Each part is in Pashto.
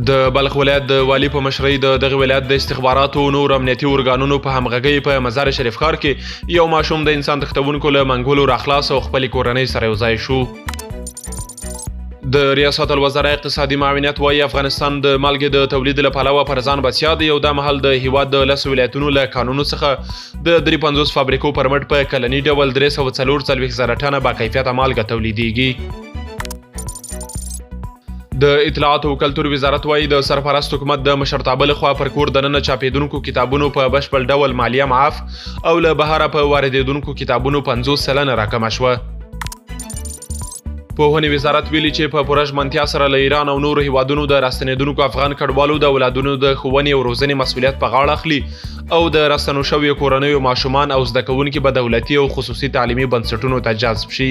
د بلخ ولایت د والي په مشرۍ د دغه ولایت د استخباراتو نور امنیتي ارګانونو په همغږۍ په مزار شریف ښار کې یو ماشوم د انسان تښتونکو له منګولو راخلاص او خپلې کورنۍ سره یوځای شو. د ریاست الوزرا اقتصادي معاونیت وایي افغانستان د مالګې د تولید له پلوه پر ځان بسیا دی او دا مهال د هیواد د 10 ولایتونو له قانونو څخه د 53 فابریکو پر مټ په کلني ډول 340,000 ټنه با کیفیته مالګه تولیدیږي. د اطلاعات او کلتور وزارت وایي د سرپرست حکومت د مشرتابه لخوا پر کور دننه چاپېدونکو کتابونو په بشپړ ډول مالیه معاف او له بهره په واردېدونکو کتابونو 50% راکمه شوه. پوهنې وزارت ویلي چې په پوره ژمنتیا سره له ایران او نورو هیوادونو د راستنېدونکو افغان کډوالو د اولادونو د ښوونې او روزنې مسؤلیت په غاړه اخلي او د راستنو شویو کورنیو ماشومان او زده کوونکي به دولتي او خصوصي تعلیمي بنسټونو ته جذب شي.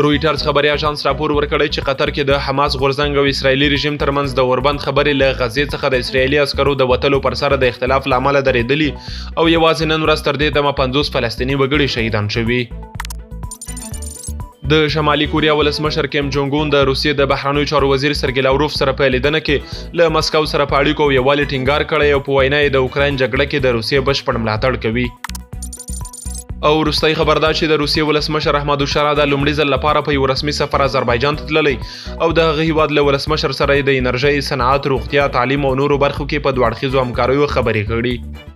رویټرز خبري اژانس راپور ورکړی چې قطر کې د حماس غورځنګ او اسرایلي رژیم ترمنځ د اوربند خبرې له غزې څخه د اسرایلي عسکرو د وتلو پر سره د اختلاف له امله درېدلي او یوازې نن ورځ تر دې دمه 50 فلسطیني وګړي شهیدان شوي. د شمالي کوریا ولسمشر کیم جونګ اون د روسیې د بهرنیو چارو وزیر سرګی لاوروف سره په لیدنه کې له مسکو سره په اړیکو یووالي ټینګار کړی او په وینا یې د اوکراین جګړه کې د روسیې بشپړ ملاتړ کوي. او وروستی خبر دا چې د روسیې ولسمشر احمد الشرا د لومړي ځل لپاره په یو رسمي سفر آذربایجان ته تللی او د هغه هیواد له ولسمشر سره د انرژۍ، صنعت، روغتیا، تعلیم او نورو برخو کې په دوه اړخیزو همکاریو خبرې کړي.